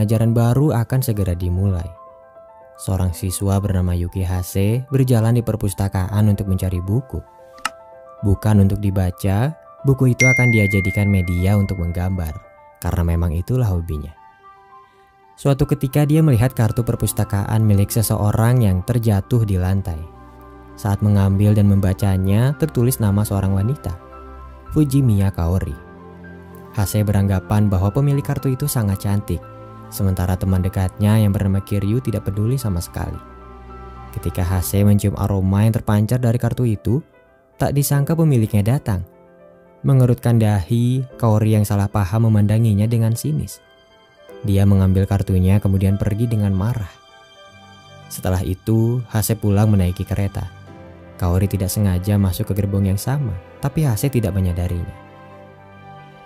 ajaran baru akan segera dimulai. Seorang siswa bernama Yuki Hase berjalan di perpustakaan untuk mencari buku. Bukan untuk dibaca, buku itu akan dia jadikan media untuk menggambar, karena memang itulah hobinya. Suatu ketika dia melihat kartu perpustakaan milik seseorang yang terjatuh di lantai. Saat mengambil dan membacanya, tertulis nama seorang wanita, Fujimiya Kaori. Hase beranggapan bahwa pemilik kartu itu sangat cantik, sementara teman dekatnya yang bernama Kiryu tidak peduli sama sekali. Ketika Hase mencium aroma yang terpancar dari kartu itu, tak disangka pemiliknya datang. Mengerutkan dahi, Kaori yang salah paham memandanginya dengan sinis. Dia mengambil kartunya kemudian pergi dengan marah. Setelah itu, Hase pulang menaiki kereta. Kaori tidak sengaja masuk ke gerbong yang sama, tapi Hase tidak menyadarinya.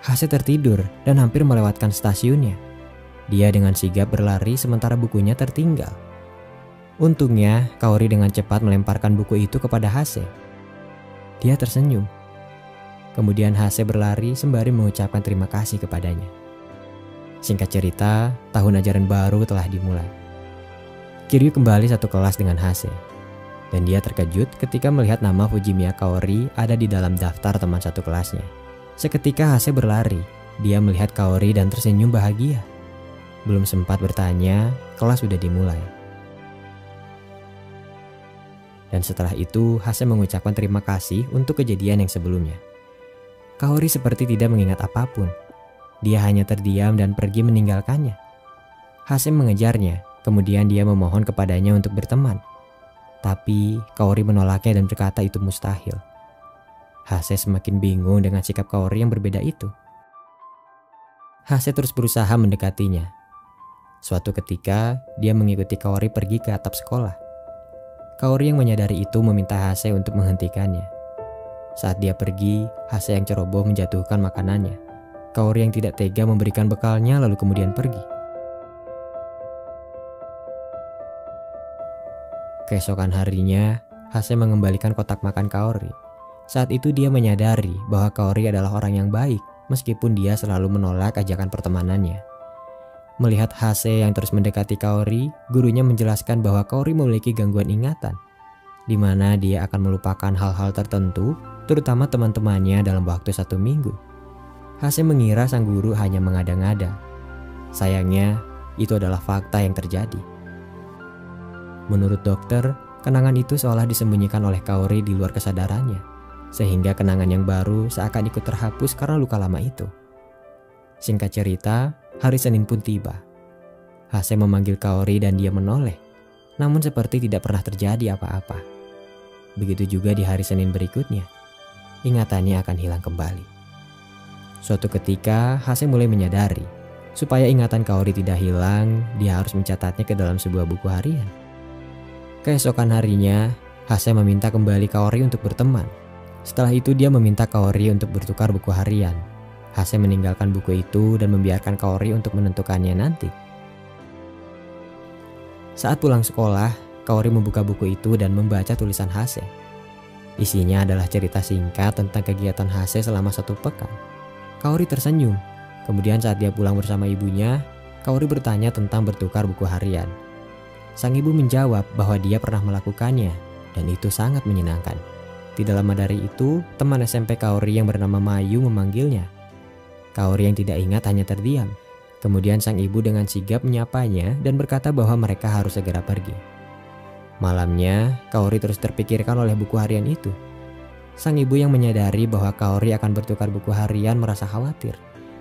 Hase tertidur dan hampir melewatkan stasiunnya. Dia dengan sigap berlari sementara bukunya tertinggal. Untungnya, Kaori dengan cepat melemparkan buku itu kepada Hase. Dia tersenyum. Kemudian Hase berlari sembari mengucapkan terima kasih kepadanya. Singkat cerita, tahun ajaran baru telah dimulai. Kiryu kembali satu kelas dengan Hase. Dan dia terkejut ketika melihat nama Fujimiya Kaori ada di dalam daftar teman satu kelasnya. Seketika Hase berlari. Dia melihat Kaori dan tersenyum bahagia. Belum sempat bertanya, kelas sudah dimulai. Dan setelah itu, Hase mengucapkan terima kasih untuk kejadian yang sebelumnya. Kaori seperti tidak mengingat apapun. Dia hanya terdiam dan pergi meninggalkannya. Hase mengejarnya, kemudian dia memohon kepadanya untuk berteman. Tapi Kaori menolaknya dan berkata itu mustahil. Hase semakin bingung dengan sikap Kaori yang berbeda itu. Hase terus berusaha mendekatinya. Suatu ketika, dia mengikuti Kaori pergi ke atap sekolah. Kaori yang menyadari itu meminta Hase untuk menghentikannya. Saat dia pergi, Hase yang ceroboh menjatuhkan makanannya. Kaori yang tidak tega memberikan bekalnya lalu kemudian pergi. Keesokan harinya, Hase mengembalikan kotak makan Kaori. Saat itu dia menyadari bahwa Kaori adalah orang yang baik meskipun dia selalu menolak ajakan pertemanannya. Melihat Hase yang terus mendekati Kaori, gurunya menjelaskan bahwa Kaori memiliki gangguan ingatan, di mana dia akan melupakan hal-hal tertentu, terutama teman-temannya dalam waktu 1 minggu. Hase mengira sang guru hanya mengada-ngada. Sayangnya, itu adalah fakta yang terjadi. Menurut dokter, kenangan itu seolah disembunyikan oleh Kaori di luar kesadarannya, sehingga kenangan yang baru seakan ikut terhapus karena luka lama itu. Singkat cerita, hari Senin pun tiba. Hase memanggil Kaori dan dia menoleh, namun seperti tidak pernah terjadi apa-apa. Begitu juga di hari Senin berikutnya, ingatannya akan hilang kembali. Suatu ketika, Hase mulai menyadari, supaya ingatan Kaori tidak hilang, dia harus mencatatnya ke dalam sebuah buku harian. Keesokan harinya, Hase meminta kembali Kaori untuk berteman. Setelah itu dia meminta Kaori untuk bertukar buku harian. Hase meninggalkan buku itu dan membiarkan Kaori untuk menentukannya nanti. Saat pulang sekolah, Kaori membuka buku itu dan membaca tulisan Hase. Isinya adalah cerita singkat tentang kegiatan Hase selama 1 pekan. Kaori tersenyum. Kemudian saat dia pulang bersama ibunya, Kaori bertanya tentang bertukar buku harian. Sang ibu menjawab bahwa dia pernah melakukannya dan itu sangat menyenangkan. Tidak lama dari itu, teman SMP Kaori yang bernama Mayu memanggilnya. Kaori yang tidak ingat hanya terdiam. Kemudian sang ibu dengan sigap menyapanya dan berkata bahwa mereka harus segera pergi. Malamnya, Kaori terus terpikirkan oleh buku harian itu. Sang ibu yang menyadari bahwa Kaori akan bertukar buku harian merasa khawatir.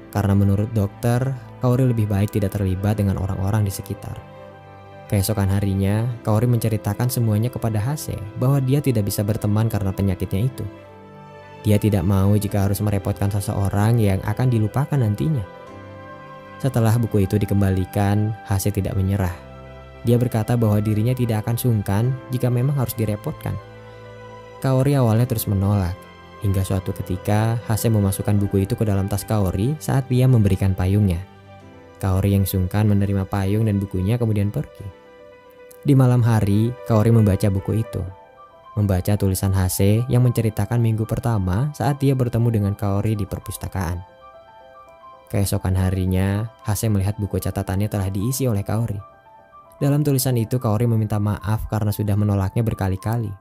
Karena menurut dokter, Kaori lebih baik tidak terlibat dengan orang-orang di sekitar. Keesokan harinya, Kaori menceritakan semuanya kepada Hase bahwa dia tidak bisa berteman karena penyakitnya itu. Dia tidak mau jika harus merepotkan seseorang yang akan dilupakan nantinya. Setelah buku itu dikembalikan, Hase tidak menyerah. Dia berkata bahwa dirinya tidak akan sungkan jika memang harus direpotkan. Kaori awalnya terus menolak, hingga suatu ketika Hase memasukkan buku itu ke dalam tas Kaori saat dia memberikan payungnya. Kaori yang sungkan menerima payung dan bukunya kemudian pergi. Di malam hari, Kaori membaca buku itu. Membaca tulisan Hase yang menceritakan minggu pertama saat dia bertemu dengan Kaori di perpustakaan. Keesokan harinya, Hase melihat buku catatannya telah diisi oleh Kaori. Dalam tulisan itu, Kaori meminta maaf karena sudah menolaknya berkali-kali.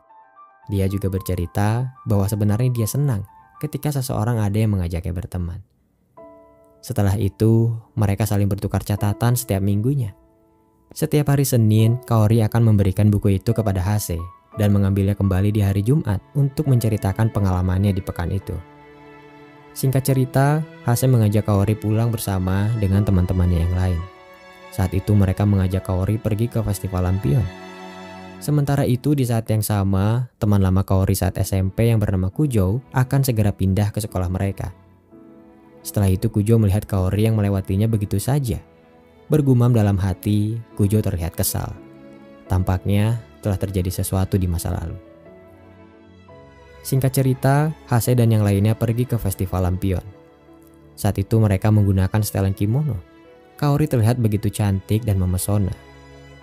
Dia juga bercerita bahwa sebenarnya dia senang ketika seseorang ada yang mengajaknya berteman. Setelah itu, mereka saling bertukar catatan setiap minggunya. Setiap hari Senin, Kaori akan memberikan buku itu kepada Hase dan mengambilnya kembali di hari Jumat untuk menceritakan pengalamannya di pekan itu. Singkat cerita, Hase mengajak Kaori pulang bersama dengan teman-temannya yang lain. Saat itu mereka mengajak Kaori pergi ke festival lampion. Sementara itu di saat yang sama, teman lama Kaori saat SMP yang bernama Kujo akan segera pindah ke sekolah mereka. Setelah itu Kujo melihat Kaori yang melewatinya begitu saja. Bergumam dalam hati, Kujo terlihat kesal. Tampaknya telah terjadi sesuatu di masa lalu. Singkat cerita, Hase dan yang lainnya pergi ke festival lampion. Saat itu mereka menggunakan setelan kimono. Kaori terlihat begitu cantik dan memesona.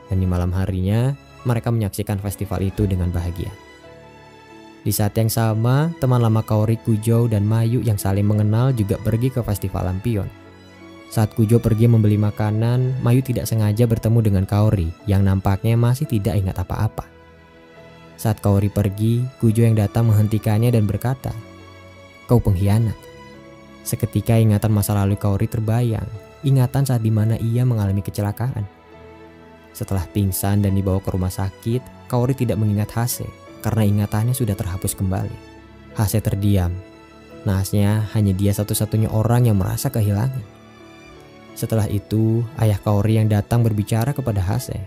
Dan di malam harinya, mereka menyaksikan festival itu dengan bahagia. Di saat yang sama, teman lama Kaori, Kujo, dan Mayu yang saling mengenal juga pergi ke festival lampion. Saat Kujo pergi membeli makanan, Mayu tidak sengaja bertemu dengan Kaori yang nampaknya masih tidak ingat apa-apa. Saat Kaori pergi, Kujo yang datang menghentikannya dan berkata, "Kau pengkhianat." Seketika ingatan masa lalu Kaori terbayang, ingatan saat dimana ia mengalami kecelakaan. Setelah pingsan dan dibawa ke rumah sakit, Kaori tidak mengingat Hase karena ingatannya sudah terhapus kembali. Hase terdiam. Naasnya hanya dia satu-satunya orang yang merasa kehilangan. Setelah itu, ayah Kaori yang datang berbicara kepada Hase.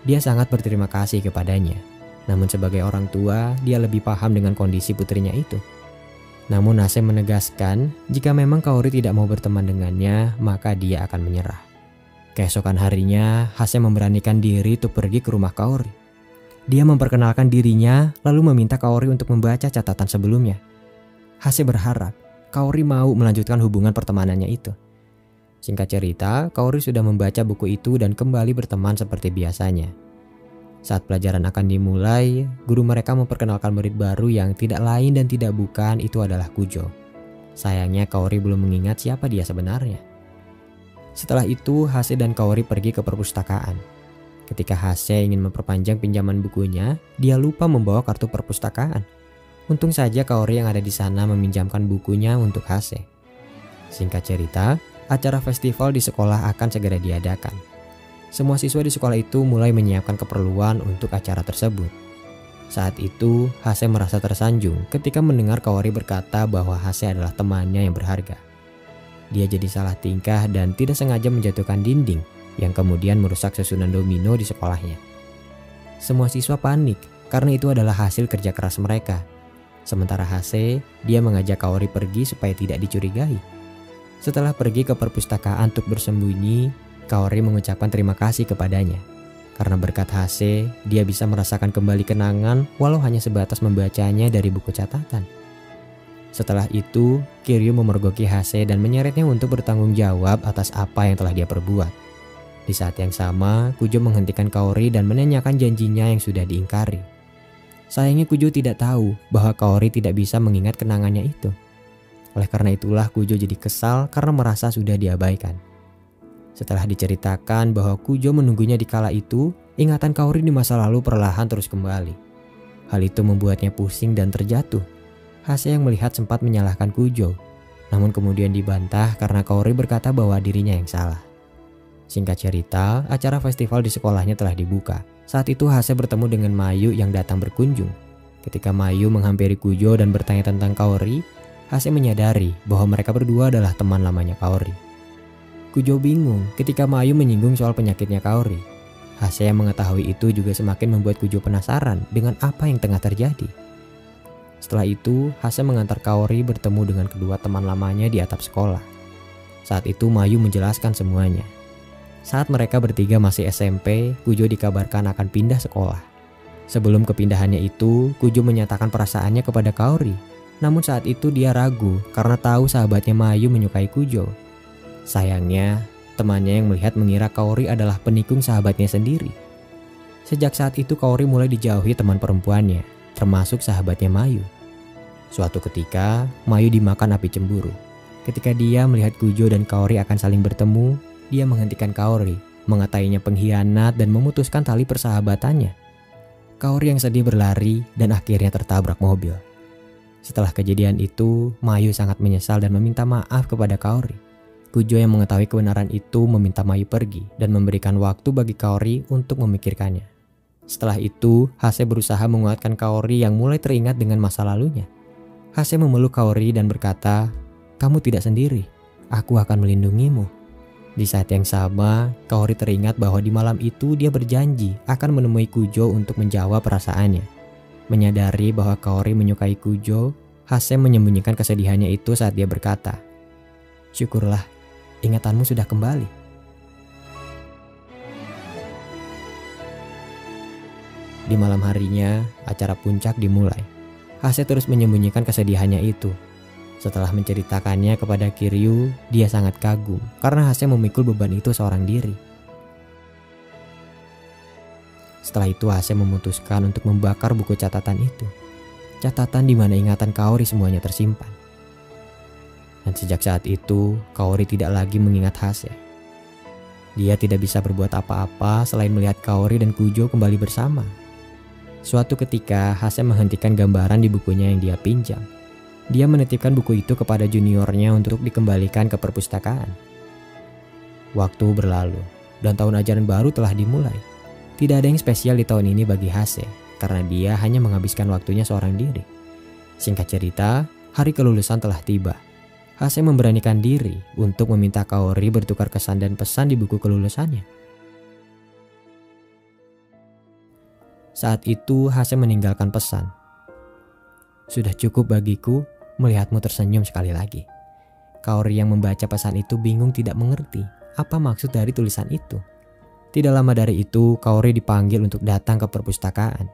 Dia sangat berterima kasih kepadanya. Namun sebagai orang tua, dia lebih paham dengan kondisi putrinya itu. Namun Hase menegaskan, jika memang Kaori tidak mau berteman dengannya, maka dia akan menyerah. Keesokan harinya, Hase memberanikan diri untuk pergi ke rumah Kaori. Dia memperkenalkan dirinya, lalu meminta Kaori untuk membaca catatan sebelumnya. Hase berharap Kaori mau melanjutkan hubungan pertemanannya itu. Singkat cerita, Kaori sudah membaca buku itu dan kembali berteman seperti biasanya. Saat pelajaran akan dimulai, guru mereka memperkenalkan murid baru yang tidak lain dan tidak bukan itu adalah Kujo. Sayangnya Kaori belum mengingat siapa dia sebenarnya. Setelah itu, Hase dan Kaori pergi ke perpustakaan. Ketika Hase ingin memperpanjang pinjaman bukunya, dia lupa membawa kartu perpustakaan. Untung saja Kaori yang ada di sana meminjamkan bukunya untuk Hase. Singkat cerita, acara festival di sekolah akan segera diadakan. Semua siswa di sekolah itu mulai menyiapkan keperluan untuk acara tersebut. Saat itu, Hase merasa tersanjung ketika mendengar Kaori berkata bahwa Hase adalah temannya yang berharga. Dia jadi salah tingkah dan tidak sengaja menjatuhkan dinding yang kemudian merusak susunan domino di sekolahnya. Semua siswa panik karena itu adalah hasil kerja keras mereka. Sementara Hase, dia mengajak Kaori pergi supaya tidak dicurigai. Setelah pergi ke perpustakaan untuk bersembunyi, Kaori mengucapkan terima kasih kepadanya. Karena berkat Hase, dia bisa merasakan kembali kenangan walau hanya sebatas membacanya dari buku catatan. Setelah itu, Kiryu memergoki Hase dan menyeretnya untuk bertanggung jawab atas apa yang telah dia perbuat. Di saat yang sama, Kujo menghentikan Kaori dan menanyakan janjinya yang sudah diingkari. Sayangnya Kujo tidak tahu bahwa Kaori tidak bisa mengingat kenangannya itu. Oleh karena itulah Kujo jadi kesal karena merasa sudah diabaikan. Setelah diceritakan bahwa Kujo menunggunya di kala itu, ingatan Kaori di masa lalu perlahan terus kembali. Hal itu membuatnya pusing dan terjatuh. Hase yang melihat sempat menyalahkan Kujo, namun kemudian dibantah karena Kaori berkata bahwa dirinya yang salah. Singkat cerita, acara festival di sekolahnya telah dibuka. Saat itu Hase bertemu dengan Mayu yang datang berkunjung. Ketika Mayu menghampiri Kujo dan bertanya tentang Kaori, Hase menyadari bahwa mereka berdua adalah teman lamanya Kaori. Kujo bingung ketika Mayu menyinggung soal penyakitnya Kaori. Hase yang mengetahui itu juga semakin membuat Kujo penasaran dengan apa yang tengah terjadi. Setelah itu, Hase mengantar Kaori bertemu dengan kedua teman lamanya di atap sekolah. Saat itu Mayu menjelaskan semuanya. Saat mereka bertiga masih SMP, Kujo dikabarkan akan pindah sekolah. Sebelum kepindahannya itu, Kujo menyatakan perasaannya kepada Kaori. Namun saat itu dia ragu karena tahu sahabatnya Mayu menyukai Kujo. Sayangnya, temannya yang melihat mengira Kaori adalah penikung sahabatnya sendiri. Sejak saat itu Kaori mulai dijauhi teman perempuannya, termasuk sahabatnya Mayu. Suatu ketika, Mayu dimakan api cemburu. Ketika dia melihat Kujo dan Kaori akan saling bertemu, dia menghentikan Kaori, mengatainya pengkhianat dan memutuskan tali persahabatannya. Kaori yang sedih berlari dan akhirnya tertabrak mobil. Setelah kejadian itu, Mayu sangat menyesal dan meminta maaf kepada Kaori. Kujo yang mengetahui kebenaran itu meminta Mayu pergi dan memberikan waktu bagi Kaori untuk memikirkannya. Setelah itu, Hase berusaha menguatkan Kaori yang mulai teringat dengan masa lalunya. Hase memeluk Kaori dan berkata, "Kamu tidak sendiri, aku akan melindungimu." Di saat yang sama, Kaori teringat bahwa di malam itu dia berjanji akan menemui Kujo untuk menjawab perasaannya. Menyadari bahwa Kaori menyukai Kujo, Hase menyembunyikan kesedihannya itu saat dia berkata, "Syukurlah, ingatanmu sudah kembali." Di malam harinya, acara puncak dimulai. Hase terus menyembunyikan kesedihannya itu. Setelah menceritakannya kepada Kiryu, dia sangat kagum karena Hase memikul beban itu seorang diri. Setelah itu Hase memutuskan untuk membakar buku catatan itu. Catatan di mana ingatan Kaori semuanya tersimpan. Dan sejak saat itu, Kaori tidak lagi mengingat Hase. Dia tidak bisa berbuat apa-apa selain melihat Kaori dan Kujo kembali bersama. Suatu ketika, Hase menghentikan gambaran di bukunya yang dia pinjam. Dia menitipkan buku itu kepada juniornya untuk dikembalikan ke perpustakaan. Waktu berlalu, dan tahun ajaran baru telah dimulai. Tidak ada yang spesial di tahun ini bagi Hase, karena dia hanya menghabiskan waktunya seorang diri. Singkat cerita, hari kelulusan telah tiba. Hase memberanikan diri untuk meminta Kaori bertukar kesan dan pesan di buku kelulusannya. Saat itu Hase meninggalkan pesan. "Sudah cukup bagiku melihatmu tersenyum sekali lagi." Kaori yang membaca pesan itu bingung tidak mengerti apa maksud dari tulisan itu. Tidak lama dari itu, Kaori dipanggil untuk datang ke perpustakaan.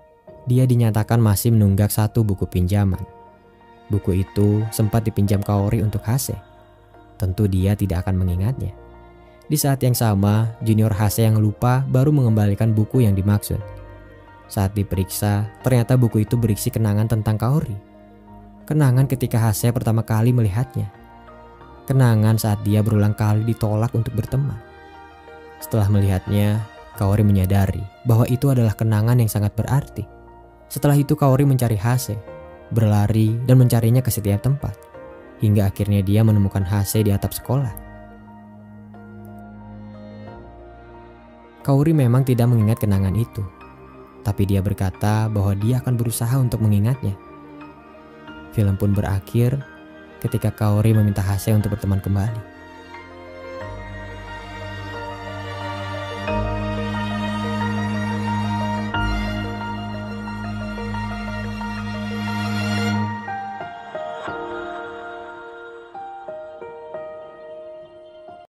Dia dinyatakan masih menunggak satu buku pinjaman. Buku itu sempat dipinjam Kaori untuk Hase. Tentu dia tidak akan mengingatnya. Di saat yang sama, junior Hase yang lupa baru mengembalikan buku yang dimaksud. Saat diperiksa, ternyata buku itu berisi kenangan tentang Kaori. Kenangan ketika Hase pertama kali melihatnya. Kenangan saat dia berulang kali ditolak untuk berteman. Setelah melihatnya, Kaori menyadari bahwa itu adalah kenangan yang sangat berarti. Setelah itu Kaori mencari Hase, berlari dan mencarinya ke setiap tempat. Hingga akhirnya dia menemukan Hase di atap sekolah. Kaori memang tidak mengingat kenangan itu. Tapi dia berkata bahwa dia akan berusaha untuk mengingatnya. Film pun berakhir ketika Kaori meminta Hase untuk berteman kembali.